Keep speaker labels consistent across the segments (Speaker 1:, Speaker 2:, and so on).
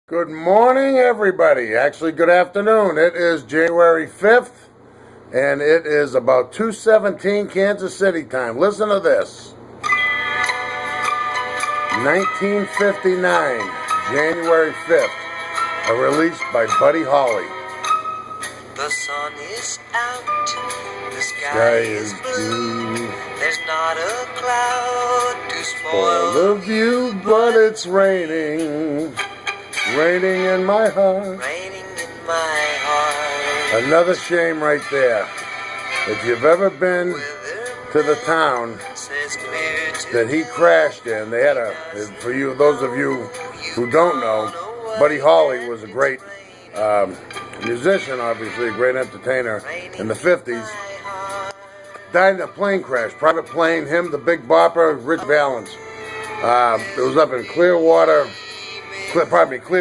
Speaker 1: Good morning, everybody. Actually, good afternoon. It is January 5th, and it is about 2:17 Kansas City time. Listen to this. 1959, January 5th, a release by Buddy Holly.
Speaker 2: The sun is out, the sky is blue. There's not a cloud to spoil
Speaker 1: the view, but it's raining. Raining in my heart.
Speaker 2: Raining in my heart.
Speaker 1: Another shame right there. If you've ever been to the town that he crashed in, they had for you, those of you who don't know, Buddy Holly was a great musician, obviously, a great entertainer in the 50s. Died in a plane crash, private plane, him, the Big Bopper, Rich Valens. It was up in Clear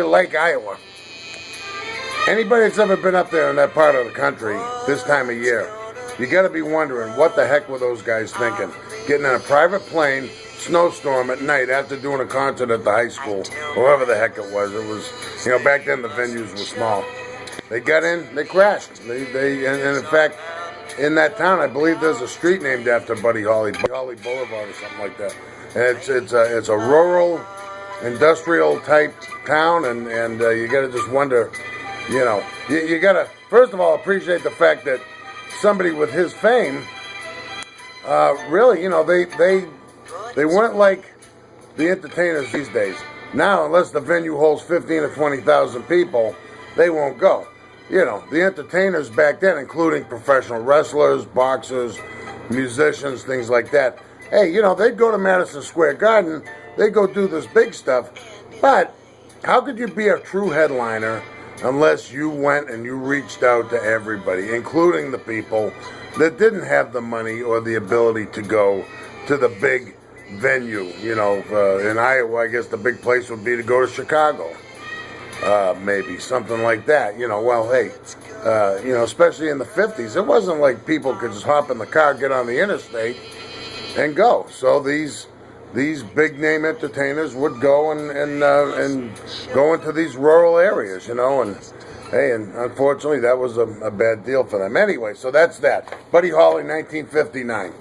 Speaker 1: Lake, Iowa. Anybody that's ever been up there in that part of the country this time of year, you got to be wondering what the heck were those guys thinking? Getting in a private plane, snowstorm at night after doing a concert at the high school, or wherever the heck it was. It was, back then the venues were small. They got in, they crashed. And in fact, in that town, I believe there's a street named after Buddy Holly Boulevard or something like that. And it's a rural, industrial type town, and you got to just wonder, you got to first of all appreciate the fact that somebody with his fame, really, they weren't like the entertainers these days. Now, unless the venue holds 15 or 20,000 people, they won't go. The entertainers back then, including professional wrestlers, boxers, musicians, things like that. Hey, they'd go to Madison Square Garden. They go do this big stuff, but how could you be a true headliner unless you went and you reached out to everybody, including the people that didn't have the money or the ability to go to the big venue? In Iowa, I guess the big place would be to go to Chicago, maybe something like that. Well, hey, especially in the 50s, it wasn't like people could just hop in the car, get on the interstate, and go. So these big name entertainers would go and go into these rural areas, and unfortunately that was a bad deal for them. Anyway, so that's that. Buddy Holly, 1959,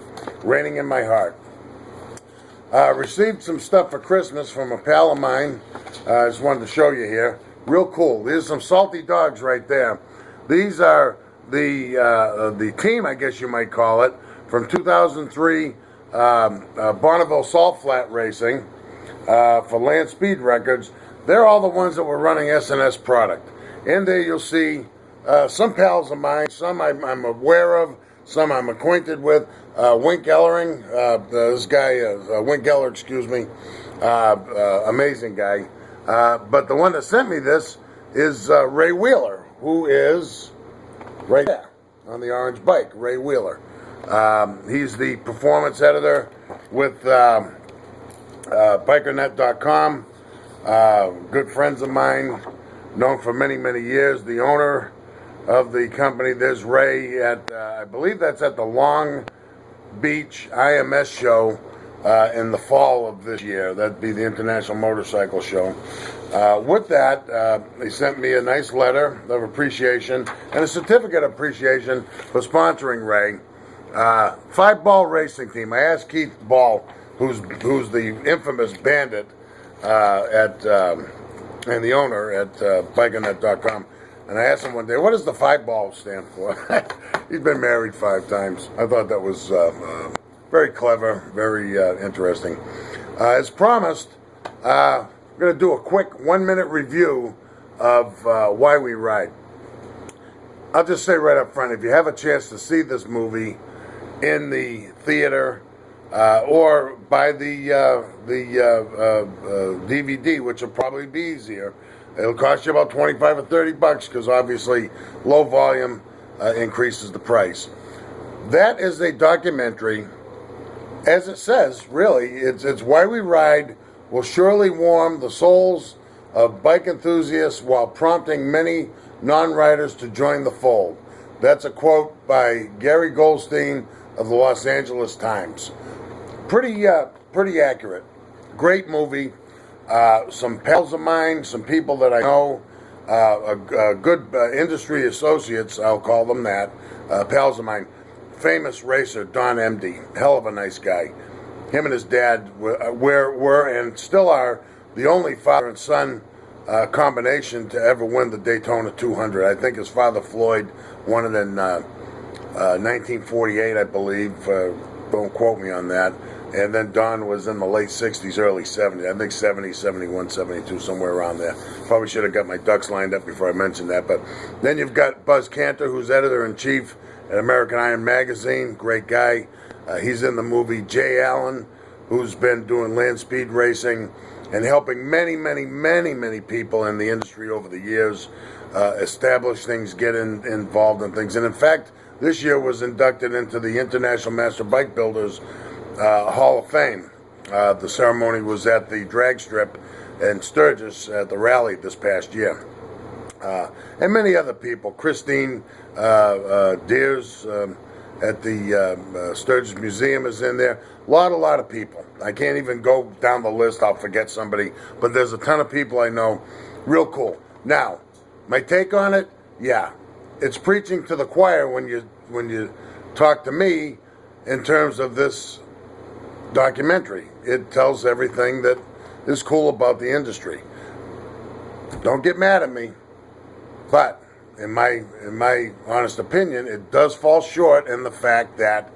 Speaker 1: Raining in My Heart. Received some stuff for Christmas from a pal of mine. I just wanted to show you here. Real cool. There's some salty dogs right there. These are the team, I guess you might call it, from 2003. Bonneville Salt Flat Racing for Land Speed Records. They're all the ones that were running S&S product. In there you'll see some pals of mine, some I'm aware of, some I'm acquainted with. Wink Ellering, this guy, Wink Eller, excuse me, amazing guy. But the one that sent me this is Ray Wheeler, who is right there on the orange bike, Ray Wheeler. He's the performance editor with bikernet.com. Good friends of mine, known for many, many years. The owner of the company, there's Ray at, I believe that's at the Long Beach IMS show in the fall of this year. That'd be the International Motorcycle Show. With that, they sent me a nice letter of appreciation and a certificate of appreciation for sponsoring Ray. 5-Ball Racing Team. I asked Keith Ball, who's the infamous bandit and the owner at bikernet.com, and I asked him one day, what does the 5-Ball stand for? He's been married 5 times. I thought that was very clever, very interesting. As promised, I'm going to do a quick 1-minute review of Why We Ride. I'll just say right up front, if you have a chance to see this movie in the theater or buy the DVD, which will probably be easier. It'll cost you about $25 or $30 because obviously low volume increases the price. That is a documentary, as it says, really. It's Why We Ride will surely warm the souls of bike enthusiasts while prompting many non-riders to join the fold. That's a quote by Gary Goldstein of the Los Angeles Times. Pretty accurate. Great movie. some pals of mine, some people that I know, good industry associates, I'll call them that, pals of mine. Famous racer Don MD, hell of a nice guy. Him and his dad were and still are the only father and son combination to ever win the Daytona 200. I think his father Floyd won it in 1948, I believe. Don't quote me on that. And then Don was in the late 60s, early 70s. I think 70, 71, 72, somewhere around there. Probably should have got my ducks lined up before I mentioned that. But then you've got Buzz Cantor, who's editor-in-chief at American Iron Magazine. Great guy. He's in the movie. Jay Allen, who's been doing land speed racing and helping many, many, many, many people in the industry over the years establish things, get involved in things. And in fact, this year was inducted into the International Master Bike Builders Hall of Fame. The ceremony was at the drag strip in Sturgis at the rally this past year. And many other people. Christine Deers at the Sturgis Museum is in there. A lot of people. I can't even go down the list. I'll forget somebody. But there's a ton of people I know. Real cool. Now, my take on it, yeah. It's preaching to the choir when you talk to me in terms of this documentary. It tells everything that is cool about the industry. Don't get mad at me, but in my honest opinion, it does fall short in the fact that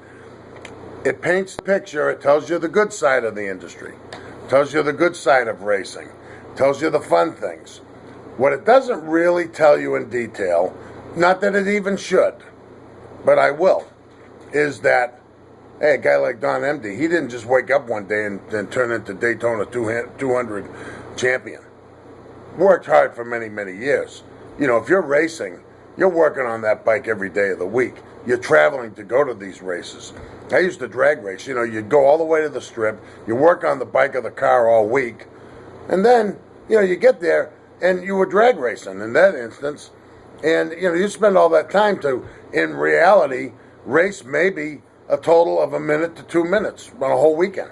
Speaker 1: it paints the picture. It tells you the good side of the industry. It tells you the good side of racing. It tells you the fun things. What it doesn't really tell you in detail, not that it even should, but I will, is that, hey, a guy like Don MD, he didn't just wake up one day and turn into Daytona 200 champion. Worked hard for many, many years. You know, if you're racing, you're working on that bike every day of the week. You're traveling to go to these races. I used to drag race. You know, you'd go all the way to the strip, you work on the bike or the car all week, and then, you know, you get there and you were drag racing in that instance. And, you know, you spend all that time to, in reality, race maybe a total of 1 minute to 2 minutes on a whole weekend.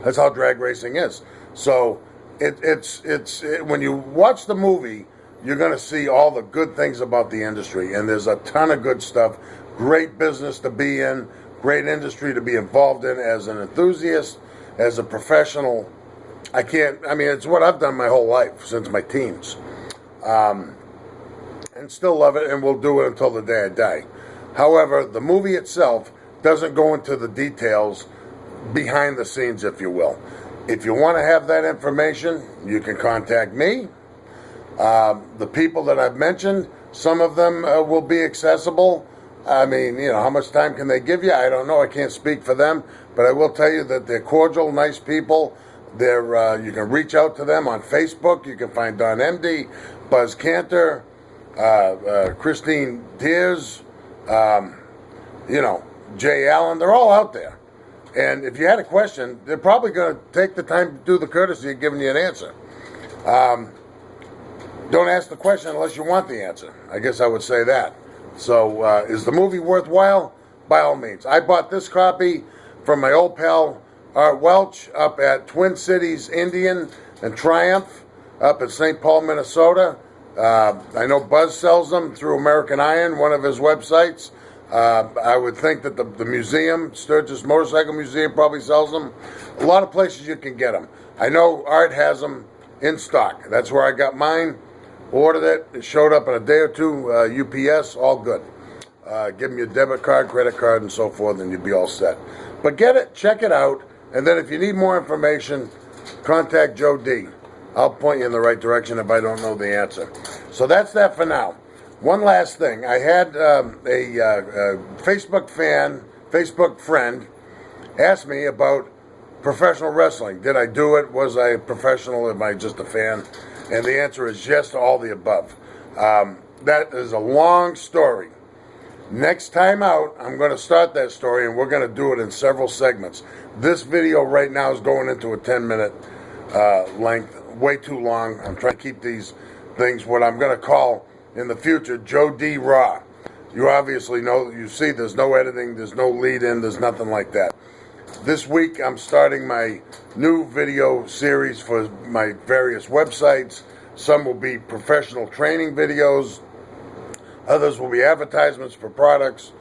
Speaker 1: That's how drag racing is. So it's when you watch the movie, you're going to see all the good things about the industry. And there's a ton of good stuff. Great business to be in. Great industry to be involved in as an enthusiast, as a professional. It's what I've done my whole life, since my teens. And still love it, and will do it until the day I die. However, the movie itself doesn't go into the details behind the scenes, if you will. If you want to have that information, you can contact me. The people that I've mentioned, some of them will be accessible. I mean, you know, how much time can they give you? I don't know. I can't speak for them. But I will tell you that they're cordial, nice people. You can reach out to them on Facebook. You can find Don MD, Buzz Cantor, Christine Deers, Jay Allen. They're all out there. And if you had a question, they're probably going to take the time to do the courtesy of giving you an answer. Don't ask the question unless you want the answer. I guess I would say that. So, is the movie worthwhile? By all means. I bought this copy from my old pal Art Welch up at Twin Cities Indian and Triumph up in St. Paul, Minnesota. I know Buzz sells them through American Iron, one of his websites. I would think that the museum, Sturgis Motorcycle Museum, probably sells them. A lot of places you can get them. I know Art has them in stock. That's where I got mine. Ordered it. It showed up in a day or two. UPS, all good. Give them your debit card, credit card, and so forth, and you'll be all set. But get it, check it out, and then if you need more information, contact Joe D. I'll point you in the right direction if I don't know the answer. So that's that for now. One last thing. I had a Facebook friend, ask me about professional wrestling. Did I do it? Was I a professional? Am I just a fan? And the answer is yes to all the above. That is a long story. Next time out, I'm going to start that story, and we're going to do it in several segments. This video right now is going into a 10-minute length, way too long. I'm trying to keep these things what I'm going to call in the future Joe D Raw. You obviously know, you see there's no editing, there's no lead in, there's nothing like that. This week I'm starting my new video series for my various websites. Some will be professional training videos. Others will be advertisements for products,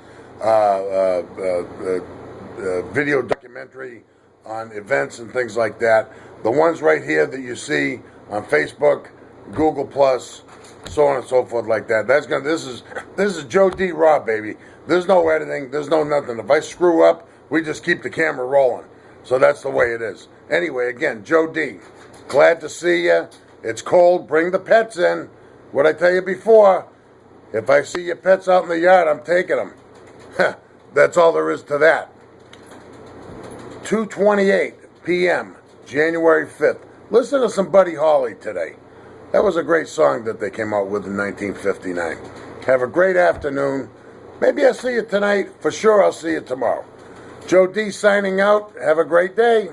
Speaker 1: video documentary on events and things like that. The ones right here that you see on Facebook, Google Plus, so on and so forth like that. This is Joe D raw, baby. There's no editing, there's no nothing. If I screw up, we just keep the camera rolling. So that's the way it is. Anyway, again, Joe D. Glad to see you. It's cold. Bring the pets in. What I tell you before, if I see your pets out in the yard, I'm taking them. That's all there is to that. 2:28 p.m., January 5th. Listen to some Buddy Holly today. That was a great song that they came out with in 1959. Have a great afternoon. Maybe I'll see you tonight. For sure, I'll see you tomorrow. Joe D signing out. Have a great day.